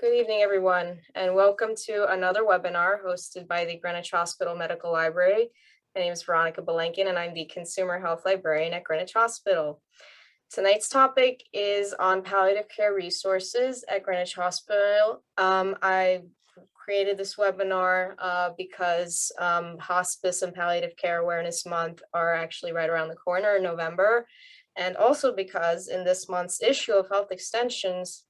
Good evening, everyone, and welcome to another webinar hosted by the Greenwich Hospital Medical Library. My name is Veronica, and I'm the Consumer Health Librarian at Greenwich Hospital. Tonight's topic is on palliative care resources at Greenwich Hospital. I created this webinar because Hospice and Palliative Care Awareness Month are actually right around the corner in November, and also because in this month's issue of Health Extensions,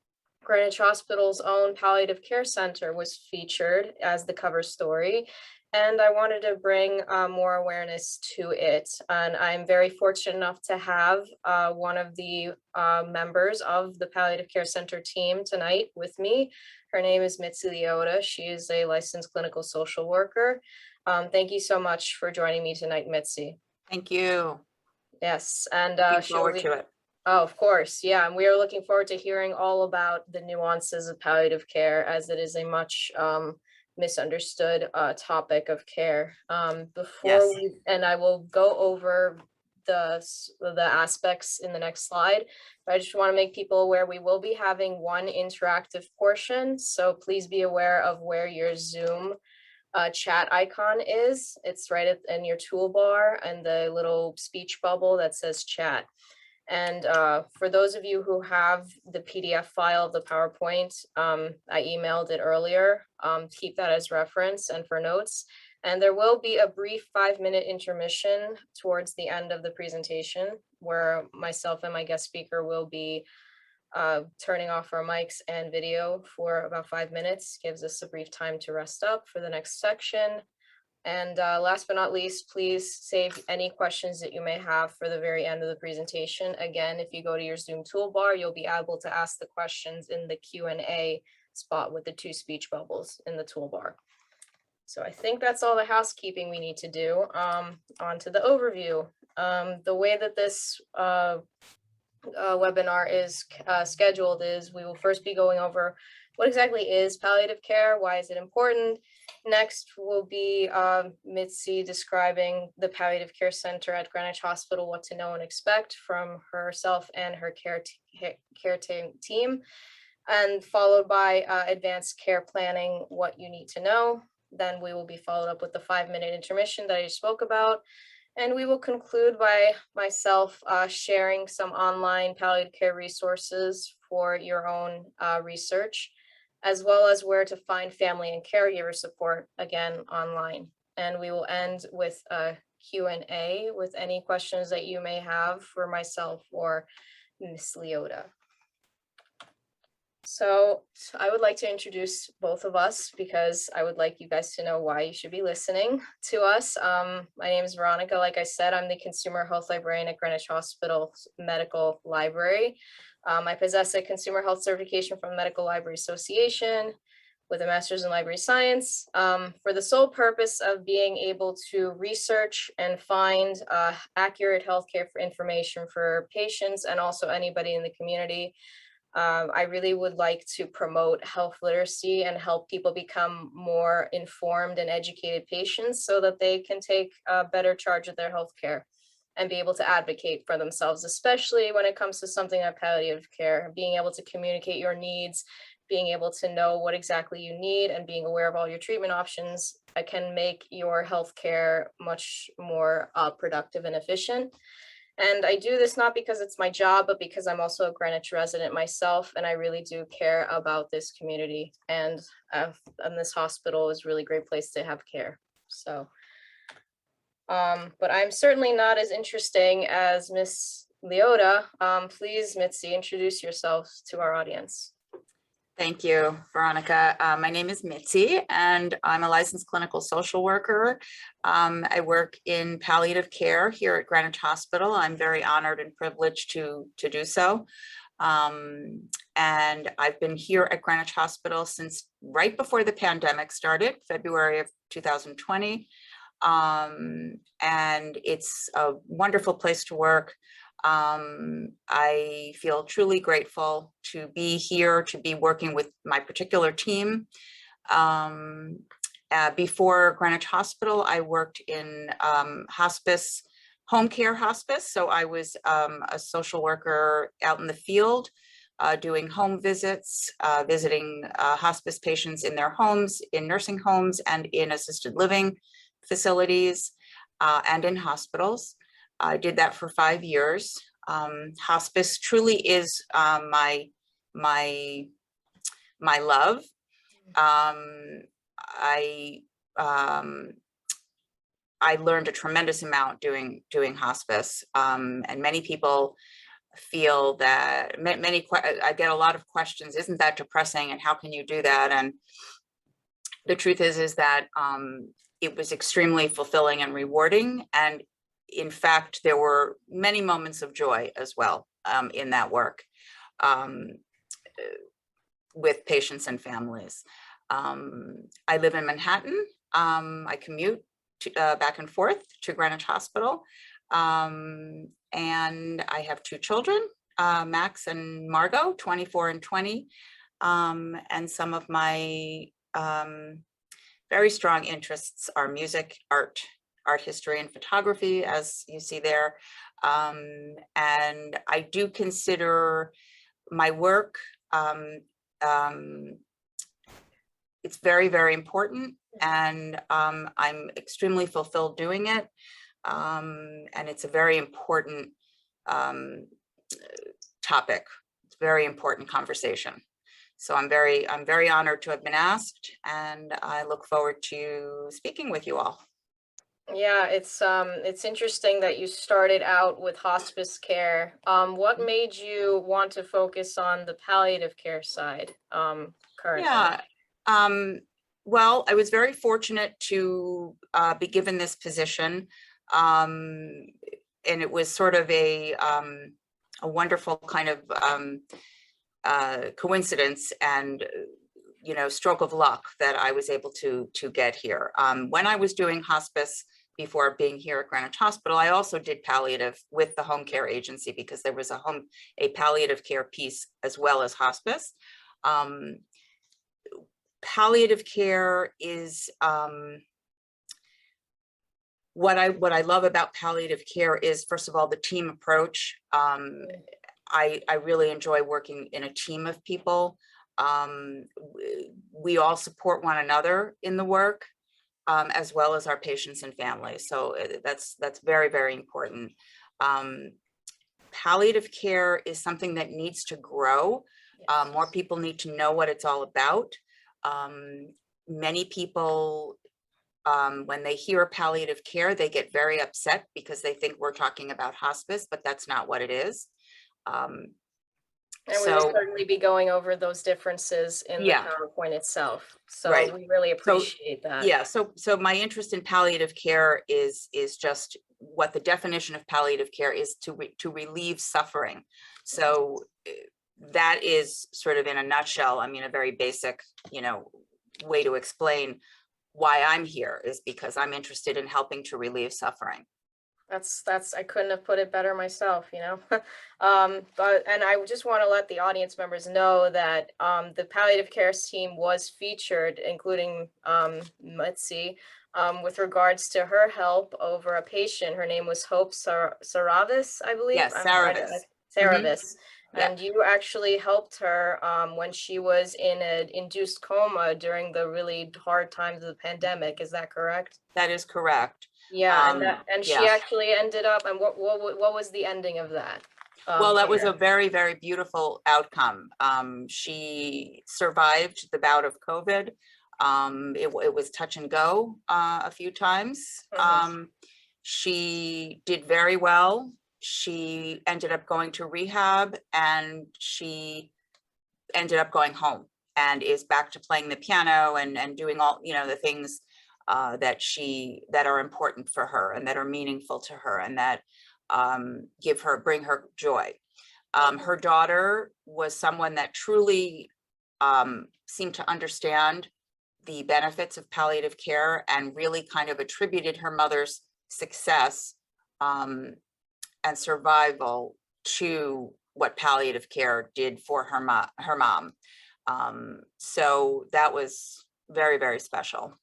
Greenwich Hospital's own Palliative Care Center was featured as the cover story, and I wanted to bring more awareness to it. And I'm very fortunate enough to have one of the members of the Palliative Care Center team tonight with me. Her name is Mitzi. She is a licensed clinical social worker. Thank you so much for joining me tonight, Mitzi. Thank you. Yes, and Looking forward to it. Oh, of course. Yeah. And we are looking forward to hearing all about the nuances of palliative care, as it is a much misunderstood topic of care. And I will go over the aspects in the next slide, but I just want to make people aware we will be having one interactive portion. So please be aware of where your Zoom chat icon is. It's right in your toolbar and the little speech bubble that says chat. And for those of you who have the PDF file of the PowerPoint, I emailed it earlier. Keep that as reference and for notes. And there will be a brief 5-minute intermission towards the end of the presentation where myself and my guest speaker will be turning off our mics and video for about 5 minutes. Gives us a brief time to rest up for the next section. And last but not least, please save any questions that you may have for the very end of the presentation. Again, if you go to your Zoom toolbar, you'll be able to ask the questions in the Q&A spot with the 2 speech bubbles in the toolbar. So I think that's all the housekeeping we need to do. On to the overview. The way that this webinar is scheduled is we will first be going over what exactly is palliative care, why is it important. Next will be Mitzi describing the Palliative Care Center at Greenwich Hospital, what to know and expect from herself and her care team, and followed by advanced care planning, what you need to know. Then we will be followed up with the 5-minute intermission that I just spoke about. And we will conclude by myself sharing some online palliative care resources for your own research, as well as where to find family and caregiver support, again, online. And we will end with a Q&A with any questions that you may have for myself or Ms. Leota. So I would like to introduce both of us because I would like you guys to know why you should be listening to us. My name is Veronica. Like I said, I'm the Consumer Health Librarian at Greenwich Hospital Medical Library. I possess a consumer health certification from the Medical Library Association with a master's in library science for the sole purpose of being able to research and find accurate healthcare information for patients and also anybody in the community. I really would like to promote health literacy and help people become more informed and educated patients so that they can take better charge of their healthcare and be able to advocate for themselves, especially when it comes to something like palliative care, being able to communicate your needs, being able to know what exactly you need and being aware of all your treatment options can make your healthcare much more productive and efficient. And I do this not because it's my job, but because I'm also a Greenwich resident myself, and I really do care about this community. And this hospital is a really great place to have care. So, but I'm certainly not as interesting as Miss Leota. Please, Mitzi, introduce yourself to our audience. Thank you, Veronica. My name is Mitzi, and I'm a licensed clinical social worker. I work in palliative care here at Greenwich Hospital. I'm very honored and privileged to do so. And I've been here at Greenwich Hospital since right before the pandemic started, February of 2020. And it's a wonderful place to work. I feel truly grateful to be here, to be working with my particular team. Before Greenwich Hospital, I worked in hospice, home care hospice. So I was a social worker out in the field doing home visits, visiting hospice patients in their homes, in nursing homes, and in assisted living facilities, and in hospitals. I did that for 5 years. Hospice truly is my love. I learned a tremendous amount doing hospice, and many people feel that I get a lot of questions. Isn't that depressing? And how can you do that? And the truth is that it was extremely fulfilling and rewarding. And in fact, there were many moments of joy as well in that work with patients and families. I live in Manhattan. I commute back and forth to Greenwich Hospital. And I have 2 children, Max and Margot, 24 and 20. And some of my very strong interests are music, art history, and photography, as you see there. And I do consider my work, it's very, very important, and I'm extremely fulfilled doing it. And it's a very important topic. It's a very important conversation. So I'm very honored to have been asked, and I look forward to speaking with you all. Yeah, it's interesting that you started out with hospice care. What made you want to focus on the palliative care side currently? Yeah. Well, I was very fortunate to be given this position, and it was sort of a wonderful kind of coincidence and stroke of luck that I was able to get here. When I was doing hospice before being here at Greenwich Hospital, I also did palliative with the home care agency because there was a palliative care piece as well as hospice. Palliative care is what I love about palliative care is, first of all, the team approach. I really enjoy working in a team of people. We all support one another in the work, as well as our patients and families. So that's very, very important. Palliative care is something that needs to grow. More people need to know what it's all about. Many people, when they hear palliative care, they get very upset because they think we're talking about hospice, but that's not what it is. And we will certainly be going over those differences in the PowerPoint itself. So we really appreciate that. Yeah, so my interest in palliative care is just what the definition of palliative care is, to relieve suffering. So that is sort of in a nutshell, I mean, a very basic, way to explain why I'm here is because I'm interested in helping to relieve suffering. That's I couldn't have put it better myself, but and I just want to let the audience members know that the palliative care team was featured, including Mitzi, with regards to her help over a patient. Her name was Hope Saravis, I believe. Yes, Saravis. Saravis. And you actually helped her when she was in an induced coma during the really hard times of the pandemic. Is that correct? That is correct. Yeah, and she actually ended up. And what was the ending of that? Well, that was a very, very beautiful outcome. She survived the bout of COVID. It was touch and go a few times. She did very well. She ended up going to rehab, and she ended up going home and is back to playing the piano and doing all, the things that are important for her and that are meaningful to her and that bring her joy. Her daughter was someone that truly seemed to understand the benefits of palliative care and really kind of attributed her mother's success and survival to what palliative care did for her mom. So that was very, very special.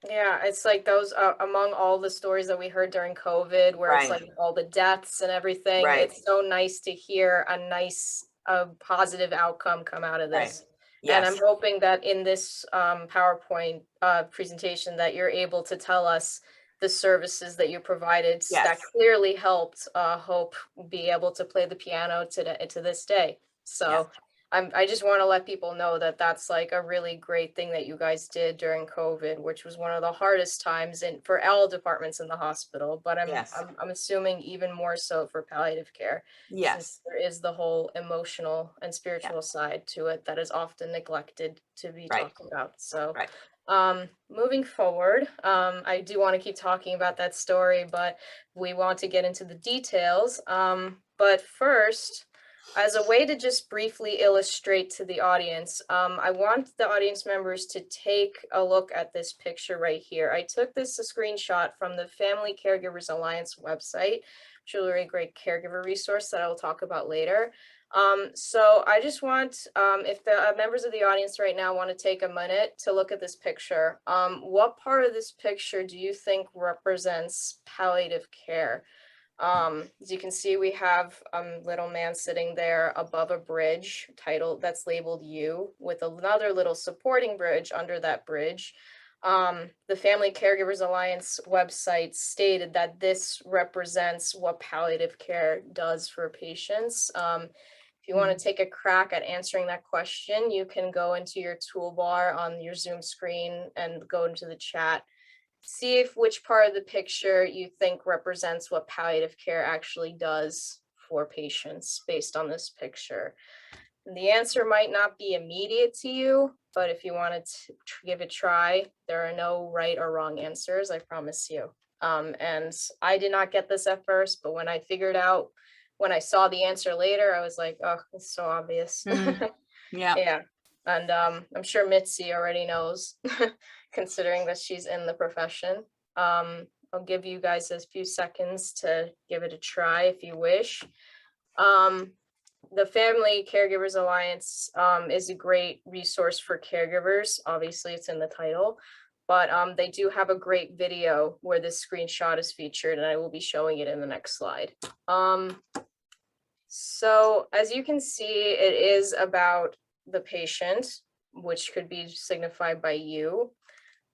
Yeah, it's like those among all the stories that we heard during COVID, where it's like all the deaths and everything. It's so nice to hear a nice a positive outcome come out of Right. this. And I'm Yes, hoping that in this PowerPoint presentation that you're able to tell us the services that you provided that yes, clearly helped Hope be able to play the piano to this day. yes, So I just want to let people know that that's like a really great thing that you guys did during COVID, which was one of the hardest times for all departments in the hospital. But yes, I'm assuming even more so for palliative care, since yes, there is the whole emotional and yeah, spiritual side to it that is often neglected to be right, talked about. So right. moving forward, I do want to keep talking about that story, but we want to get into the details. But first, as a way to just briefly illustrate to the audience, I want the audience members to take a look at this picture right here. I took this a screenshot from the Family Caregivers Alliance website, which is a really great caregiver resource that I will talk about later. So I just want, if the members of the audience right now want to take a minute to look at this picture, what part of this picture do you think represents palliative care? As you can see, we have a little man sitting there above a bridge titled that's labeled "You" with another little supporting bridge under that bridge. The Family Caregivers Alliance website stated that this represents what palliative care does for patients. If you want to take a crack at answering that question, you can go into your toolbar on your Zoom screen and go into the chat. See if which part of the picture you think represents what palliative care actually does for patients based on this picture. And the answer might not be immediate to you, but if you wanted to give it a try, there are no right or wrong answers, I promise you. And I did not get this at first, but when I figured out, when I saw the answer later, I was like, oh, it's so obvious. Mm, yeah, Yeah. And I'm sure Mitzi already knows, considering that she's in the profession. I'll give you guys a few seconds to give it a try if you wish. The Family Caregivers Alliance is a great resource for caregivers. Obviously, it's in the title, but they do have a great video where this screenshot is featured, and I will be showing it in the next slide. So as you can see, it is about the patient, which could be signified by you.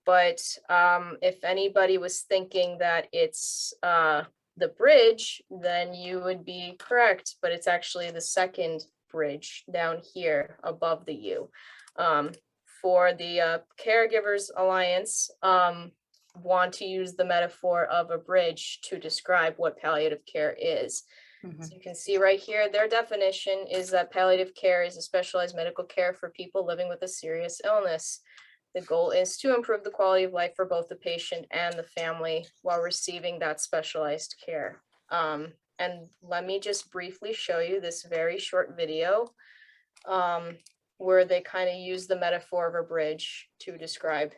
But if anybody was thinking that it's the bridge, then you would be correct, but it's actually the second bridge down here above the U. For the Caregivers Alliance, want to use the metaphor of a bridge to describe what palliative care is. mhm, So you can see right here, their definition is that palliative care is a specialized medical care for people living with a serious illness. The goal is to improve the quality of life for both the patient and the family while receiving that specialized care. And let me just briefly show you this very short video where they kind of use the metaphor of a bridge to describe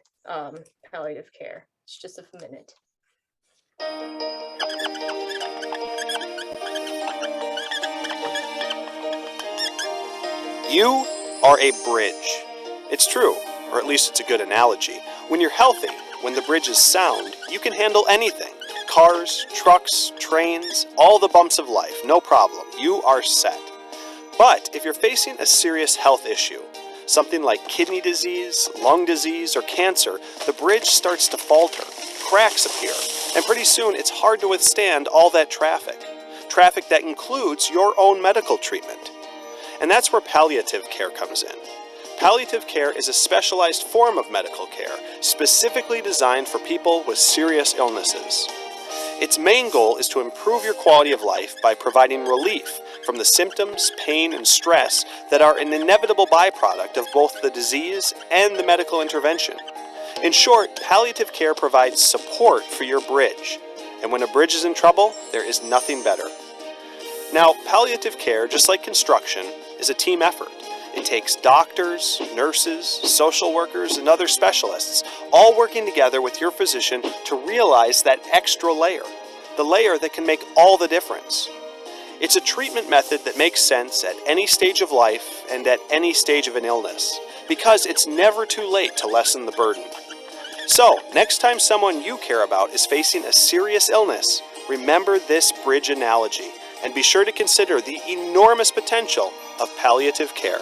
palliative care. It's just a minute. You are a bridge. It's true, or at least it's a good analogy. When you're healthy, when the bridge is sound, you can handle anything. Cars, trucks, trains, all the bumps of life, no problem. You are set. But if you're facing a serious health issue, something like kidney disease, lung disease, or cancer, the bridge starts to falter, cracks appear, and pretty soon it's hard to withstand all that traffic. Traffic that includes your own medical treatment. And that's where palliative care comes in. Palliative care is a specialized form of medical care, specifically designed for people with serious illnesses. Its main goal is to improve your quality of life by providing relief from the symptoms, pain, and stress that are an inevitable byproduct of both the disease and the medical intervention. In short, palliative care provides support for your bridge. And when a bridge is in trouble, there is nothing better. Now, palliative care, just like construction, is a team effort. It takes doctors, nurses, social workers, and other specialists, all working together with your physician to realize that extra layer, the layer that can make all the difference. It's a treatment method that makes sense at any stage of life and at any stage of an illness, because it's never too late to lessen the burden. So, next time someone you care about is facing a serious illness, remember this bridge analogy, and be sure to consider the enormous potential of palliative care.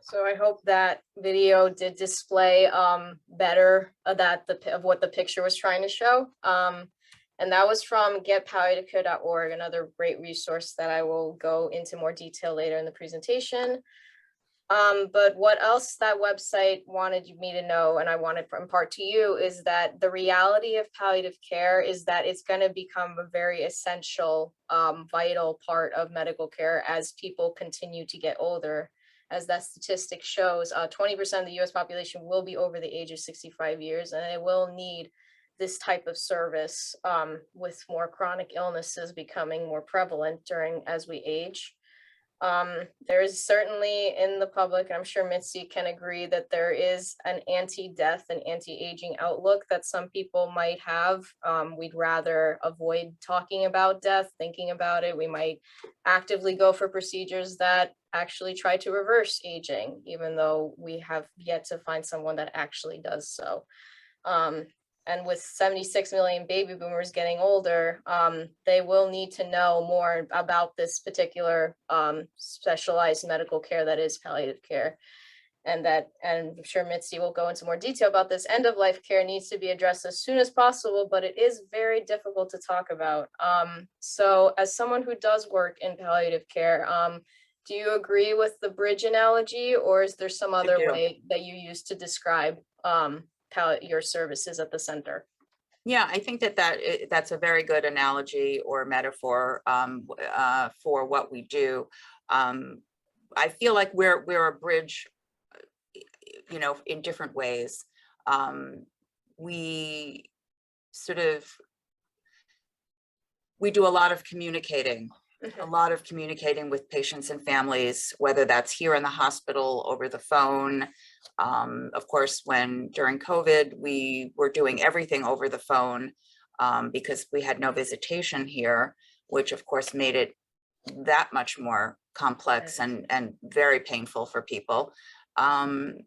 So I hope that video did display better of what the picture was trying to show. And that was from getpalliativecare.org, another great resource that I will go into more detail later in the presentation. But what else that website wanted me to know, and I wanted to impart to you, is that the reality of palliative care is that it's going to become a very essential, vital part of medical care as people continue to get older. As that statistic shows, 20% of the US population will be over the age of 65 years, and they will need this type of service, with more chronic illnesses becoming more prevalent as we age. There is certainly in the public, and I'm sure Mitzi can agree, that there is an anti-death and anti-aging outlook that some people might have. We'd rather avoid talking about death, thinking about it. We might actively go for procedures that actually try to reverse aging, even though we have yet to find someone that actually does so. And with 76 million baby boomers getting older, they will need to know more about this particular specialized medical care that is palliative care. And I'm sure Mitzi will go into more detail about this. End of life care needs to be addressed as soon as possible, but it is very difficult to talk about. So as someone who does work in palliative care, do you agree with the bridge analogy, or is there some other way that you use to describe your services at the center? Yeah, I think that's a very good analogy or metaphor for what we do. I feel like we're a bridge, in different ways. We do a lot of communicating. A lot of communicating with patients and families, whether that's here in the hospital, over the phone. Of course, during COVID, we were doing everything over the phone because we had no visitation here, which of course made it that much more complex and very painful for people. The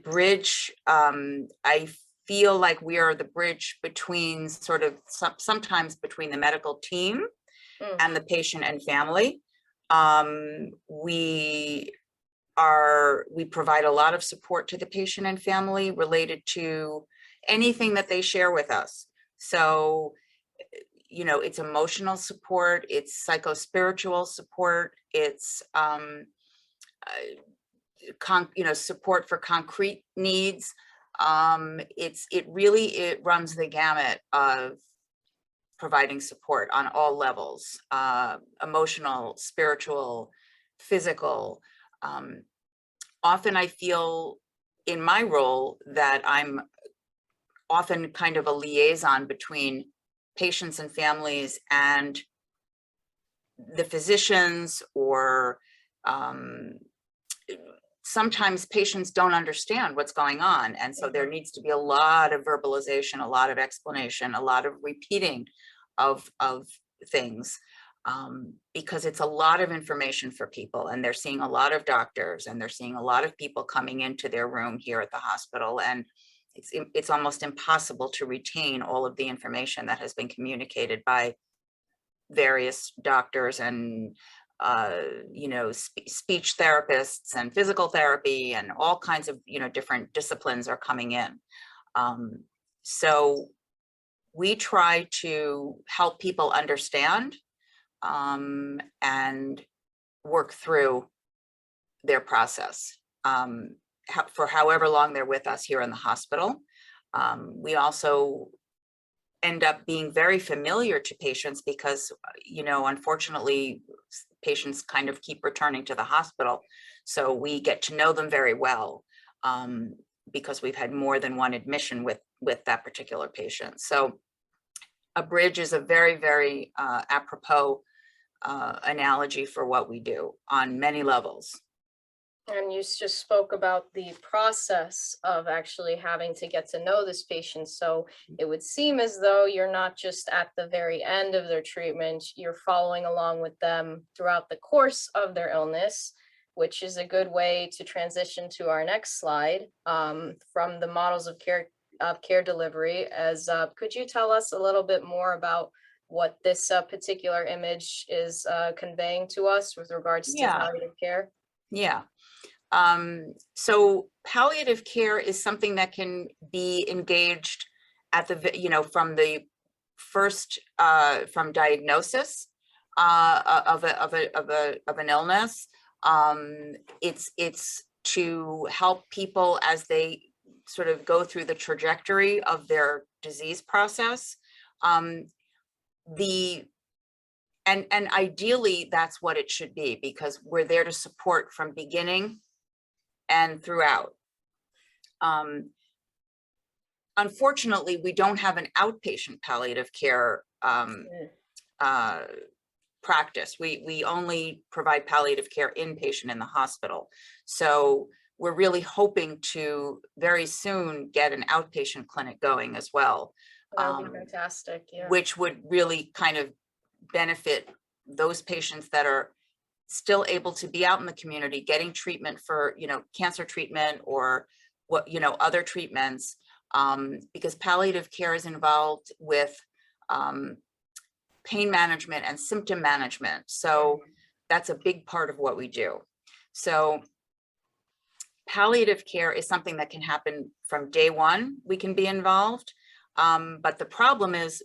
bridge, I feel like we are the bridge between sometimes between the medical team and the patient and family. We provide a lot of support to the patient and family related to anything that they share with us. So, it's emotional support, it's psychospiritual support, it's support for concrete needs. It runs the gamut of providing support on all levels, emotional, spiritual, physical. Often I feel in my role that I'm often kind of a liaison between patients and families and the physicians, or sometimes patients don't understand what's going on. And so there needs to be a lot of verbalization, a lot of explanation, a lot of repeating of things, because it's a lot of information for people, and they're seeing a lot of doctors, and they're seeing a lot of people coming into their room here at the hospital. And it's almost impossible to retain all of the information that has been communicated by various doctors and speech therapists and physical therapy, and all kinds of different disciplines are coming in. So we try to help people understand and work through their process for however long they're with us here in the hospital. We also end up being very familiar to patients because, unfortunately, patients kind of keep returning to the hospital. So we get to know them very well because we've had more than one admission with that particular patient. So a bridge is a very, very apropos analogy for what we do on many levels. And you just spoke about the process of actually having to get to know this patient. So it would seem as though you're not just at the very end of their treatment, you're following along with them throughout the course of their illness, which is a good way to transition to our next slide. From the models of care of care delivery. As could you tell us a little bit more about what this particular image is conveying to us with regards to Yeah. palliative care? Yeah. So palliative care is something that can be engaged at from the first, from diagnosis of an illness. It's to help people as they sort of go through the trajectory of their disease process. And ideally, that's what it should be, because we're there to support from beginning and throughout. Unfortunately, we don't have an outpatient palliative care practice. We only provide palliative care inpatient in the hospital. So we're really hoping to very soon get an outpatient clinic going as well. That would be fantastic, yeah. Which would really kind of benefit those patients that are still able to be out in the community getting treatment for, cancer treatment or other treatments, because palliative care is involved with pain management and symptom management. So that's a big part of what we do. So palliative care is something that can happen from day one. We can be involved, but the problem is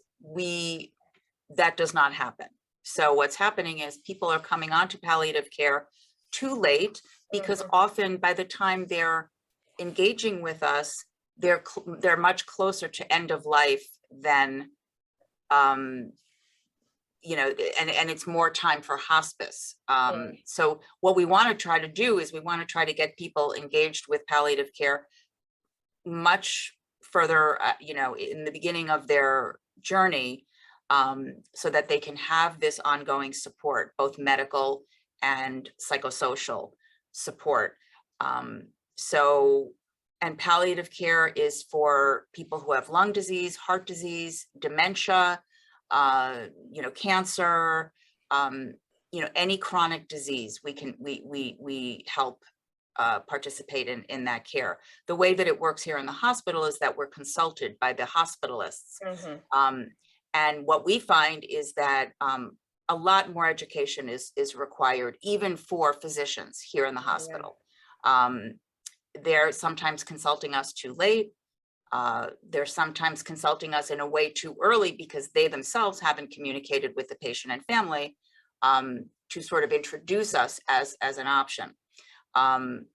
that does not happen. So what's happening is people are coming onto palliative care too late, because often by the time they're engaging with us, they're much closer to end of life than, and it's more time for hospice. So what we want to try to do is we want to try to get people engaged with palliative care much further, in the beginning of their journey, so that they can have this ongoing support, both medical and psychosocial support. And palliative care is for people who have lung disease, heart disease, dementia, cancer, any chronic disease. We help participate in that care. The way that it works here in the hospital is that we're consulted by the hospitalists. And what we find is that a lot more education is required, even for physicians here in the hospital. They're sometimes consulting us too late. They're sometimes consulting us in a way too early, because they themselves haven't communicated with the patient and family to sort of introduce us as an option.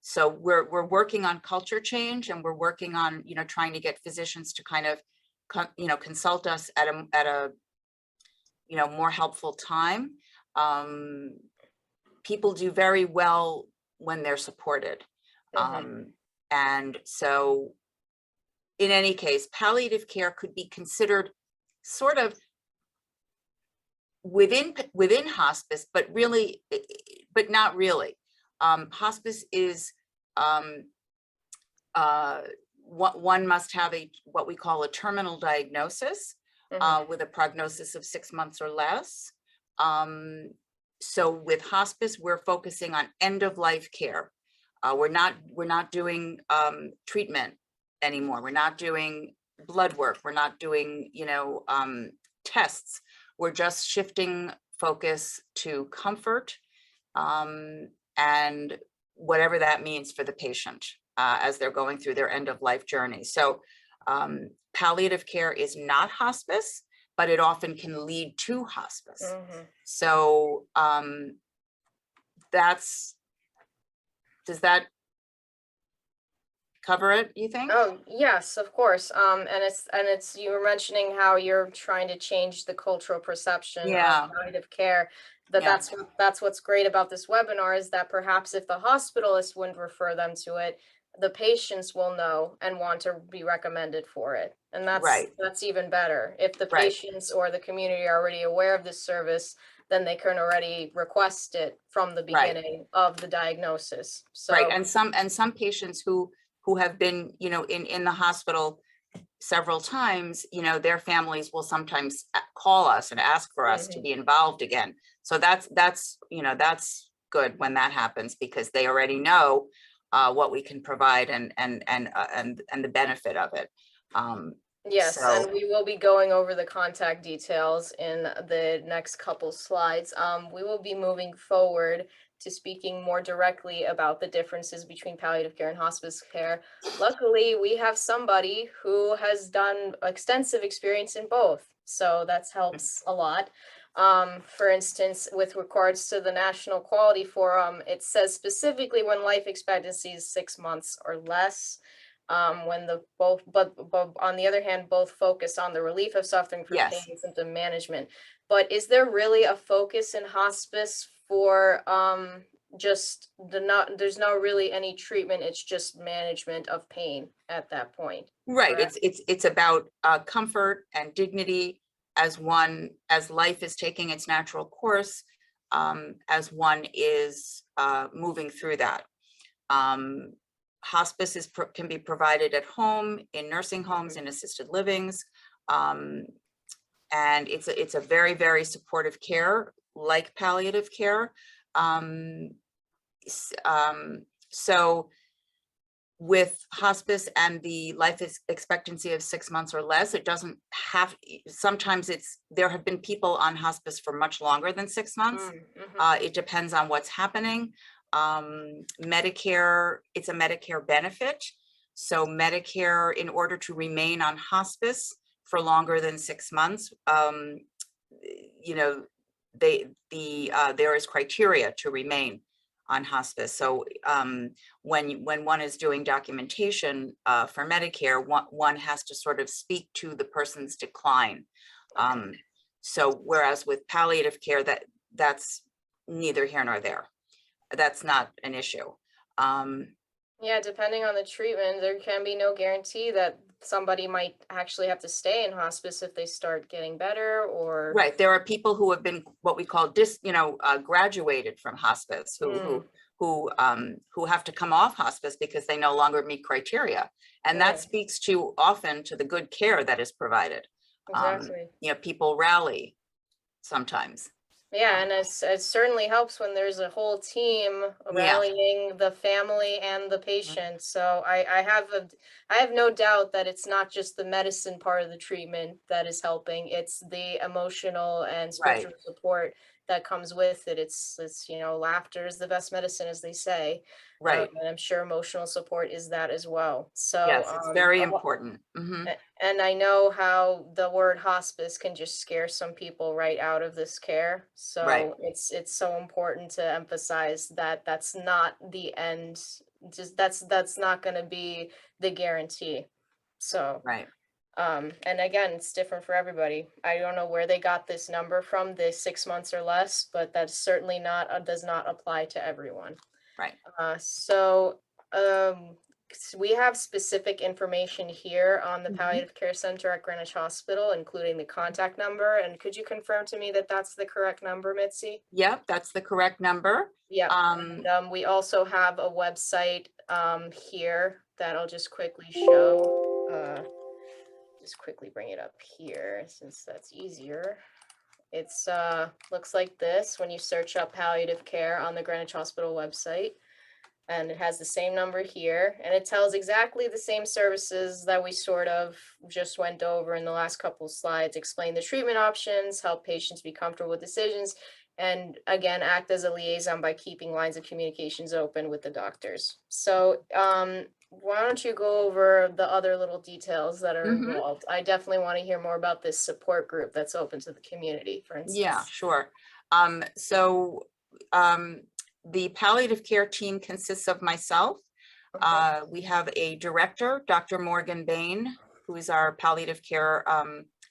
So we're working on culture change, and we're working on, trying to get physicians to kind of consult us at a more helpful time. People do very well when they're supported. And so in any case, palliative care could be considered sort of within hospice, but not really. Hospice is, one must have what we call a terminal diagnosis, with a prognosis of 6 months or less. So with hospice, we're focusing on end of life care. We're not doing treatment anymore. We're not doing blood work. We're not doing tests. We're just shifting focus to comfort, and whatever that means for the patient as they're going through their end of life journey. So palliative care is not hospice, but it often can lead to hospice. So does that cover it, you think? Oh, yes, of course. And it's you were mentioning how you're trying to change the cultural perception of palliative care. That's what's great about this webinar, is that perhaps if the hospitalist wouldn't refer them to it, the patients will know and want to be recommended for it. And that's even better. If the patients or the community are already aware of this service, then they can already request it from the beginning of the diagnosis. So and some patients who have been in the hospital several times, their families will sometimes call us and ask for us to be involved again. So that's good when that happens, because they already know what we can provide and the benefit of it. Yes, So, and we will be going over the contact details in the next couple slides. We will be moving forward to speaking more directly about the differences between palliative care and hospice care. Luckily, we have somebody who has done extensive experience in both, so that helps a lot. For instance, with regards to the National Quality Forum, it says specifically when life expectancy is 6 months or less. When the both, but on the other hand, both focus on the relief of suffering for pain yes. and symptom management. But is there really a focus in hospice for just there's not really any treatment, it's just management of pain at that point? Right. Correct? It's about comfort and dignity as life is taking its natural course, as one is moving through that. Hospice can be provided at home, in nursing homes, in assisted livings, and it's a very, very supportive care, like palliative care. So with hospice and the life expectancy of 6 months or less, it doesn't have, sometimes there have been people on hospice for much longer than 6 months. It depends on what's happening. Medicare, it's a Medicare benefit. So Medicare, in order to remain on hospice for longer than 6 months, you know, there is criteria to remain on hospice. So when one is doing documentation for Medicare, one has to sort of speak to the person's decline. So whereas with palliative care, that's neither here nor there. That's not an issue. Yeah, depending on the treatment, there can be no guarantee that somebody might actually have to stay in hospice if they start getting better, or Right. There are people who have been what we call graduated from hospice, who have to come off hospice because they no longer meet criteria. And that speaks to often to the good care that is provided. Exactly. People rally sometimes. Yeah, and it certainly helps when there's a whole team rallying the family and the patient. So I have no doubt that it's not just the medicine part of the treatment that is helping. It's the emotional and spiritual support that comes with it. It's laughter is the best medicine, as they say. Right. And I'm sure emotional support is that as well. So yes, it's very important. and I know how the word hospice can just scare some people right out of this care. So it's so important to emphasize that that's not the end. Just that's not going to be the guarantee. So and again, it's different for everybody. I don't know where they got this number from, the 6 months or less, but that's certainly does not apply to everyone. So we have specific information here on the Palliative Care Center at Greenwich Hospital, including the contact number. And could you confirm to me that that's the correct number, Mitzi? Yep, that's the correct number. Yeah. We also have a website here that I'll just quickly show. Just quickly bring it up here since that's easier. It's looks like this when you search up palliative care on the Greenwich Hospital website. And it has the same number here, and it tells exactly the same services that we sort of just went over in the last couple of slides. Explain the treatment options, help patients be comfortable with decisions, and again, act as a liaison by keeping lines of communications open with the doctors. So why don't you go over the other little details that are involved? I definitely want to hear more about this support group that's open to the community, for instance. Yeah, sure. The palliative care team consists of myself. We have a director, Dr. Morgan Bain, who is our palliative care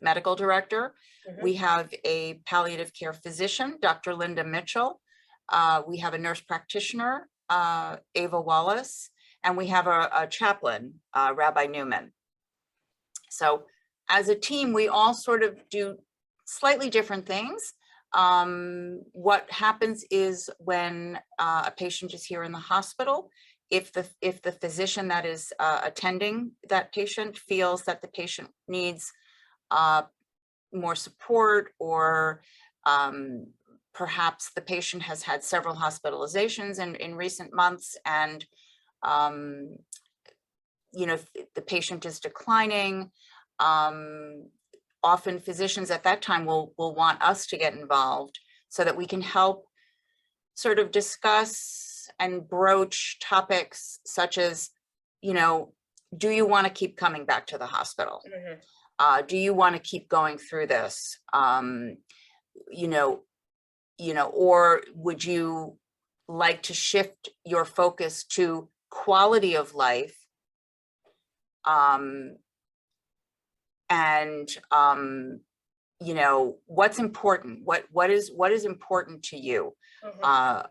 medical director. We have a palliative care physician, Dr. Linda Mitchell. We have a nurse practitioner, Ava Wallace, and we have a chaplain, Rabbi Newman. So as a team, we all sort of do slightly different things. What happens is when a patient is here in the hospital, if the physician that is attending that patient feels that the patient needs more support, or perhaps the patient has had several hospitalizations in recent months, and if the patient is declining, often physicians at that time will want us to get involved so that we can help sort of discuss and broach topics such as, do you want to keep coming back to the hospital? Mhm. Do you want to keep going through this? Or would you like to shift your focus to quality of life? What's important? What is important to you? Mhm.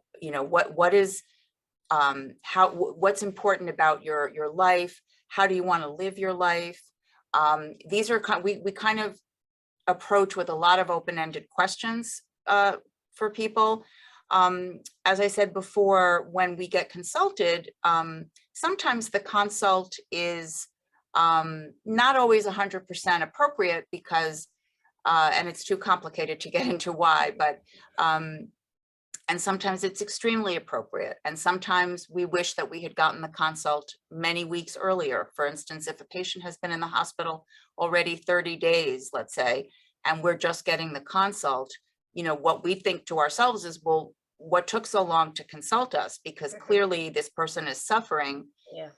What's important about your life? How do you want to live your life? These are we kind of approach with a lot of open-ended questions for people. As I said before, when we get consulted, sometimes the consult is not always 100% appropriate because, and it's too complicated to get into why, but and sometimes it's extremely appropriate. And sometimes we wish that we had gotten the consult many weeks earlier. For instance, if a patient has been in the hospital already 30 days, let's say, and we're just getting the consult, what we think to ourselves is, well, what took so long to consult us? Because clearly this person is suffering, Yeah.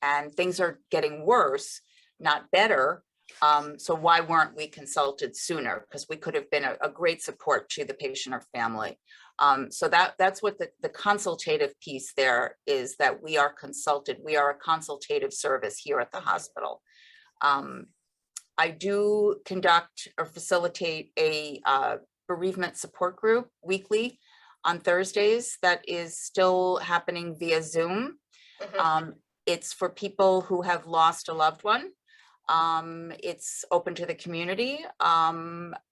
And things are getting worse, not better. So why weren't we consulted sooner? Because we could have been a great support to the patient or family. So that's what the consultative piece there is, that we are consulted. We are a consultative service here at the hospital. I do conduct or facilitate a bereavement support group weekly on Thursdays that is still happening via Zoom. Mhm. It's for people who have lost a loved one. It's open to the community.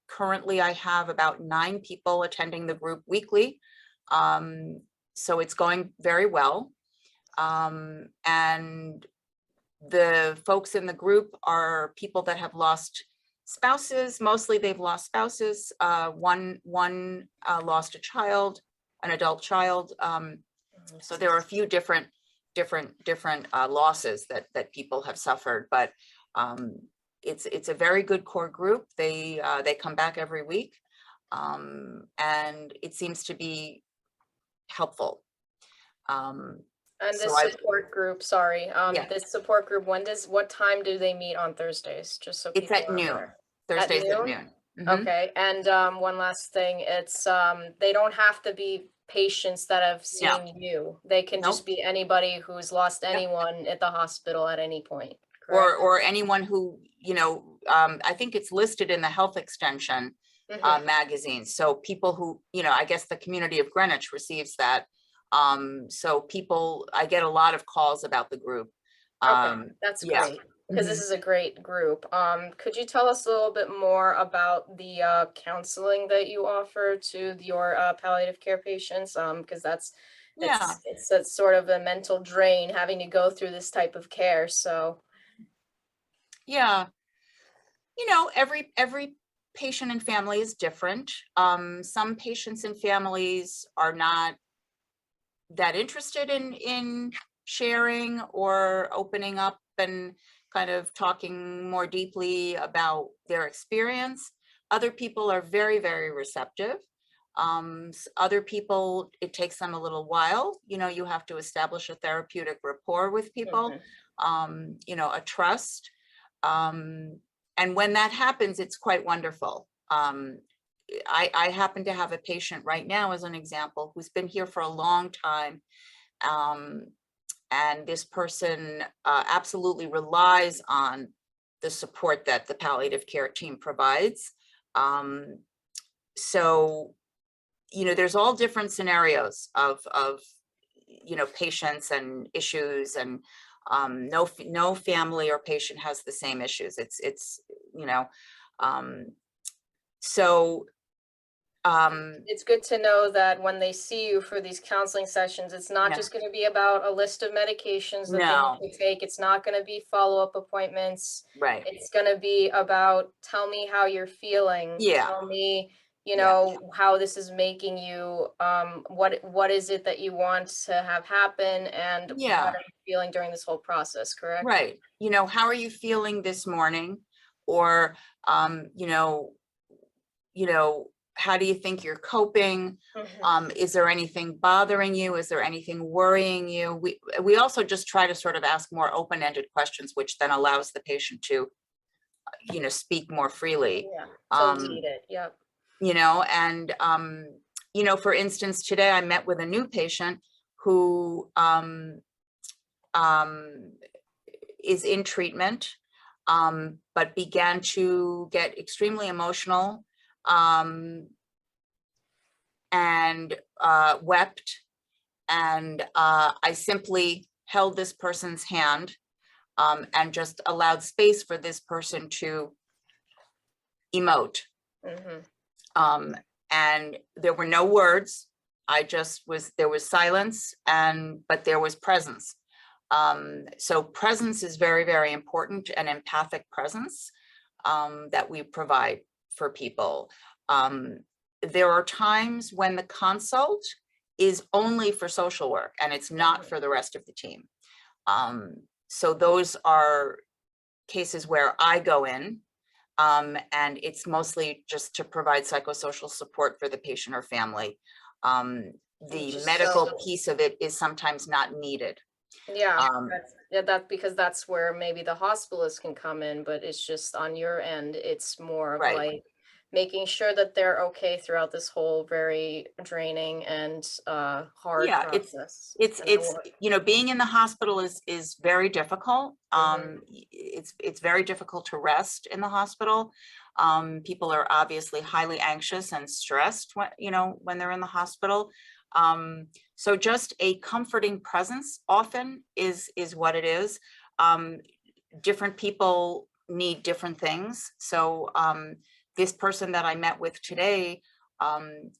Currently, I have about 9 people attending the group weekly. So it's going very well. And the folks in the group are people that have lost spouses. Mostly they've lost spouses. One lost a child, an adult child. So there are a few different losses that people have suffered, but it's a very good core group. They come back every week, and it seems to be helpful. And So this support group, sorry, Yeah. this support group, what time do they meet on Thursdays? Just so It's people at are noon. aware. Thursdays at noon? noon. Mhm. Okay, and one last thing, it's they don't have to be patients that have No. seen you. They can Nope. just be anybody who's lost Yep. anyone at the hospital at any point, correct? Or anyone who, I think it's listed in the health extension Mhm. magazine. So people who, I guess the community of Greenwich receives that. So I get a lot of calls about the group. Okay, that's Yeah. great, because this Mhm. is a great group. Could you tell us a little bit more about the counseling that you offer to your palliative care patients? Because Yeah. it's a sort of a mental drain having to go through this type of care. So, Yeah. Every patient and family is different. Some patients and families are not that interested in sharing or opening up and kind of talking more deeply about their experience. Other people are very, very receptive. Other people, it takes them a little while. You have to establish a therapeutic rapport with people, mhm. a trust. And when that happens, it's quite wonderful. I happen to have a patient right now, as an example, who's been here for a long time. And this person absolutely relies on the support that the palliative care team provides. So, there's all different scenarios of patients and issues, and no family or patient has the same issues. So It's good to know that when they see you for these counseling sessions, it's not yeah, just going to be about a list of medications that they no, need to take. It's not going to be follow-up appointments. right, It's going to be about, tell me how you're feeling. yeah, Tell me, you Yeah. know, how this is making you, what is it that you want to have happen, and Yeah. what are you feeling during this whole process, correct? Right. You know, how are you feeling this morning? Or, you know, how do you think you're coping? Mhm. Is there anything bothering you? Is there anything worrying you? We also just try to sort of ask more open-ended questions, which then allows the patient to, you know, speak more freely. Yeah, to lead it, yep. You know, and, you know, for instance, today I met with a new patient who is in treatment, but began to get extremely emotional, and wept. And I simply held this person's hand, and just allowed space for this person to emote. Mhm. And there were no words. There was silence, but there was presence. So presence is very, very important, and empathic presence that we provide for people. There are times when the consult is only for social work and it's not for the rest of the team. So those are cases where I go in, and it's mostly just to provide psychosocial support for the patient or family. The Just medical so, piece of it is sometimes not needed. yeah, Um, that because that's where maybe the hospitalist can come in, but it's just on your end, it's more of right. like making sure that they're okay throughout this whole very draining and hard Yeah, process. And I it's, want, you know, being in the hospital is very difficult. mhm, It's very difficult to rest in the hospital. People are obviously highly anxious and stressed when, you know, when they're in the hospital. So just a comforting presence often is what it is. Different people need different things. So this person that I met with today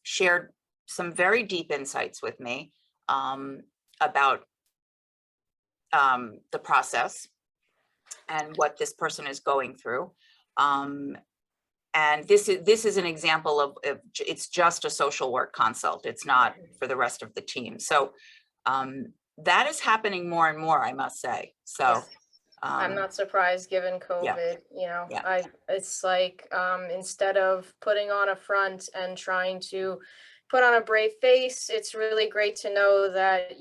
shared some very deep insights with me about the process and what this person is going through. And this is an example of it's just a social work consult. It's not for the rest of the team. So that is happening more and more, I must say. So yes. I'm not surprised given yeah, COVID, you know, yeah, it's like, instead of putting on a front and trying to put on a brave face, it's really great to know that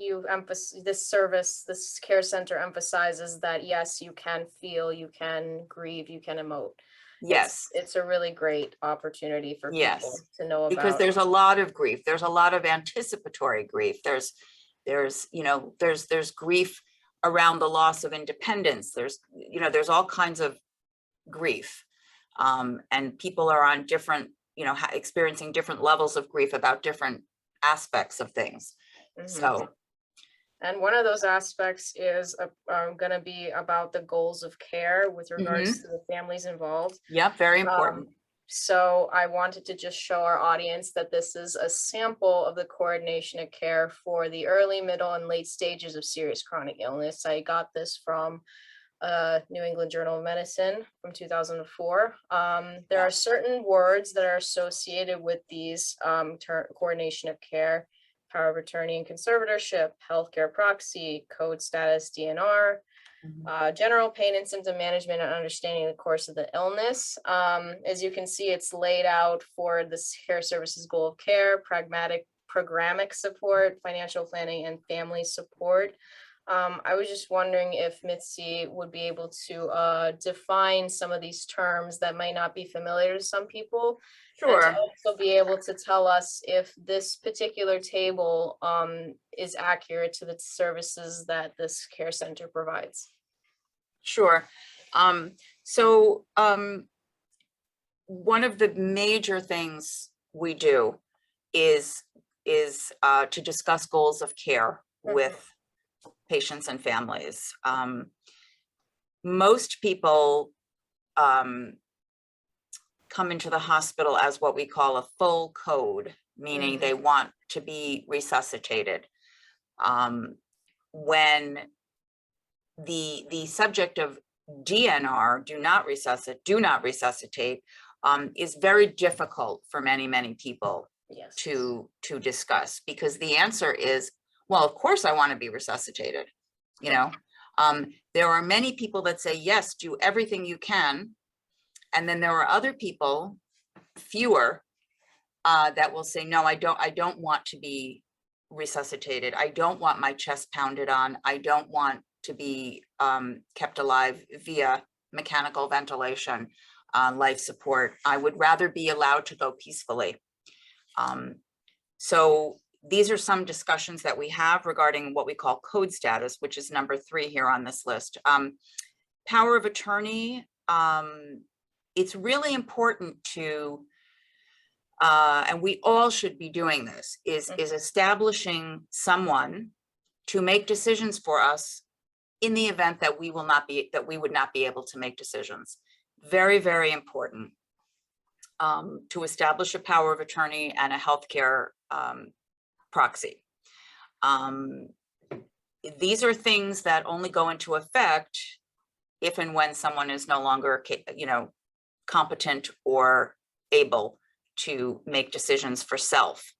this service, this care center emphasizes that, yes, you can feel, you can grieve, you can emote. yes, It's a really great opportunity for people yes. to know Because about. there's a lot of grief. There's a lot of anticipatory grief. There's you know, there's grief around the loss of independence. There's, you know, there's all kinds of grief. And people are on different, you know, experiencing different levels of grief about different aspects of things. Mhm. So, And one of those aspects is going to be about the goals of care with regards to the families involved. yep, very Um, important. so I wanted to just show our audience that this is a sample of the coordination of care for the early, middle, and late stages of serious chronic illness. I got this from New England Journal of Medicine from 2004. There Yeah. are certain words that are associated with these coordination of care: power of attorney and conservatorship, healthcare proxy, code status DNR, Mhm. general pain and symptom management, and understanding the course of the illness. As you can see, it's laid out for this care services goal of care, pragmatic programmatic support, financial planning, and family support. I was just wondering if Mitzi would be able to define some of these terms that might not be familiar to some people, and to Sure, also be able to tell us if this particular table is accurate to the services that this care center provides. sure. So one of the major things we do is to discuss goals of care Mhm. with patients and families. Most people come into the hospital as what we call a full code, meaning they want to be resuscitated. When the subject of DNR, do not resuscitate, is very difficult for many, many people Yes. to discuss, because the answer is, well, of course I want to be resuscitated. You know, there are many people that say, yes, do everything you can. And then there are other people, fewer, that will say, no, I don't want to be resuscitated. I don't want my chest pounded on. I don't want to be kept alive via mechanical ventilation, life support. I would rather be allowed to go peacefully. So these are some discussions that we have regarding what we call code status, which is number 3 here on this list. Power of attorney. It's really important to, and we all should be doing this, is establishing someone to make decisions for us in the event that we would not be able to make decisions. Very, very important to establish a power of attorney and a healthcare proxy. These are things that only go into effect if and when someone is no longer, competent or able to make decisions for self.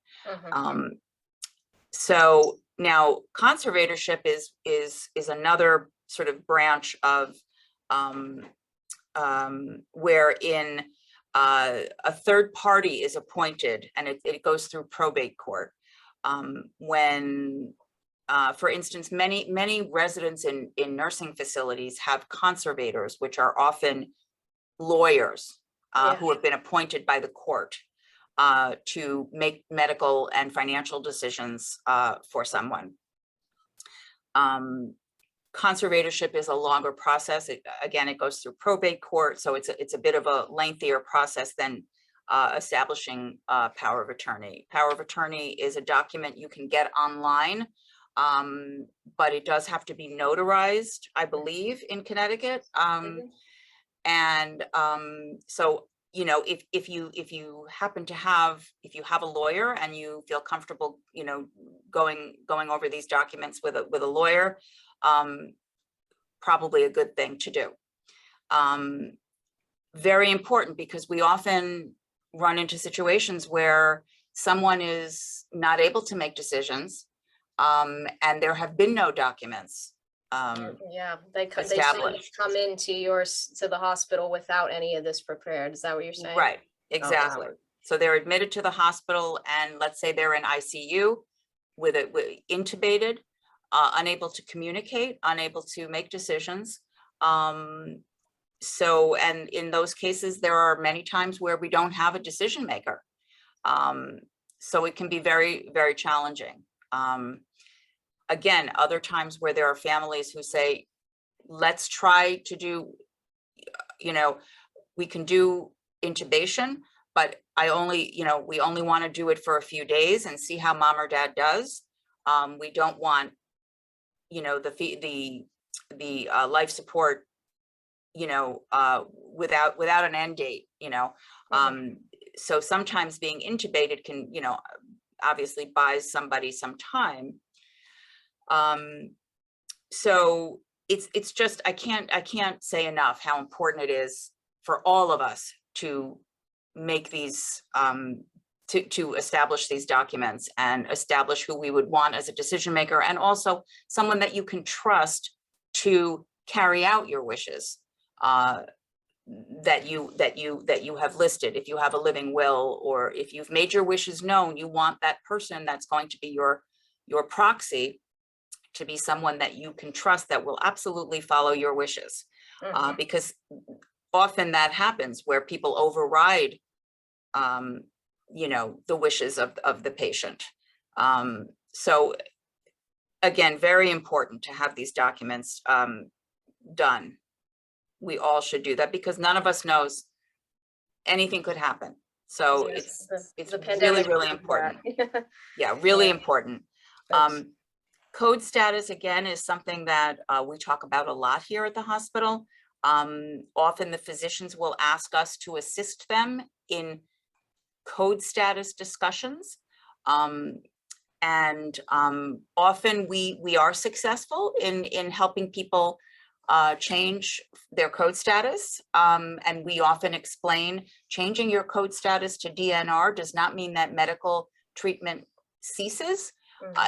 So now conservatorship is another sort of branch of wherein a third party is appointed, and it goes through probate court. When, for instance, many residents in nursing facilities have conservators, which are often lawyers who have been appointed by the court to make medical and financial decisions for someone. Conservatorship is a longer process. Again, it goes through probate court, so it's a bit of a lengthier process than establishing power of attorney. Power of attorney is a document you can get online, but it does have to be notarized, I believe, in Connecticut. And so, if you happen to have, if you have a lawyer and you feel comfortable, going over these documents with a lawyer, probably a good thing to do. Very important, because we often run into situations where someone is not able to make decisions, and there have been no documents they come into the hospital without any of this prepared. Is that what you're saying? Right, exactly. So they're admitted to the hospital, and let's say they're in ICU with intubated, unable to communicate, unable to make decisions. So, and in those cases, there are many times where we don't have a decision maker. So it can be very, very challenging. Again, other times where there are families who say, let's try to do, we can do intubation, but we only want to do it for a few days and see how mom or dad does. We don't want, the life support, without an end date, so sometimes being intubated can, obviously buys somebody some time. So it's just, I can't say enough how important it is for all of us to make these, to establish these documents and establish who we would want as a decision maker, and also someone that you can trust to carry out your wishes that you have listed. If you have a living will, or if you've made your wishes known, you want that person that's going to be your proxy to be someone that you can trust, that will absolutely follow your wishes. Because often that happens where people override the wishes of the patient. So again, very important to have these documents done. We all should do that, because none of us knows, anything could happen. So it's really, really important. Yeah, really important. Code status, again, is something that we talk about a lot here at the hospital. Often the physicians will ask us to assist them in code status discussions. And often we are successful in helping people change their code status. And we often explain changing your code status to DNR does not mean that medical treatment ceases.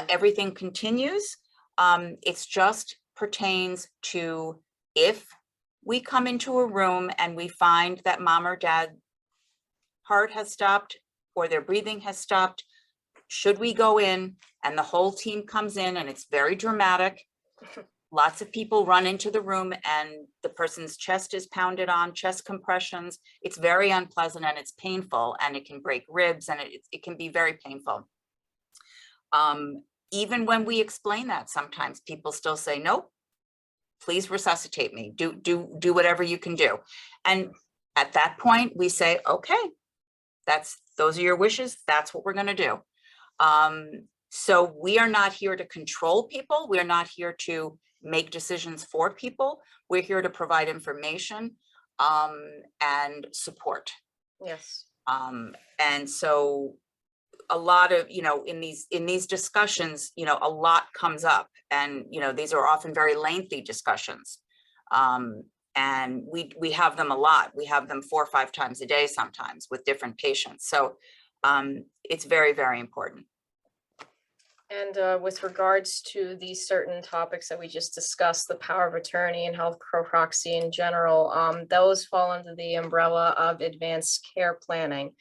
Everything continues. It's just pertains to if we come into a room and we find that mom or dad heart has stopped or their breathing has stopped, should we go in and the whole team comes in and it's very dramatic. Lots of people run into the room and the person's chest is pounded on, chest compressions. It's very unpleasant and it's painful and it can break ribs and it can be very painful. Even when we explain that, sometimes people still say, nope, please resuscitate me. Do whatever you can do. And at that point we say, okay, those are your wishes. That's what we're going to do. So we are not here to control people. We're not here to make decisions for people. We're here to provide information and support. Yes. And so a lot of, in these discussions, a lot comes up, and, these are often very lengthy discussions. And we have them a lot. We have them 4 or 5 times a day, sometimes with different patients. So it's very, very important. And with regards to these certain topics that we just discussed, the power of attorney and health proxy in general, those fall under the umbrella of advanced care planning.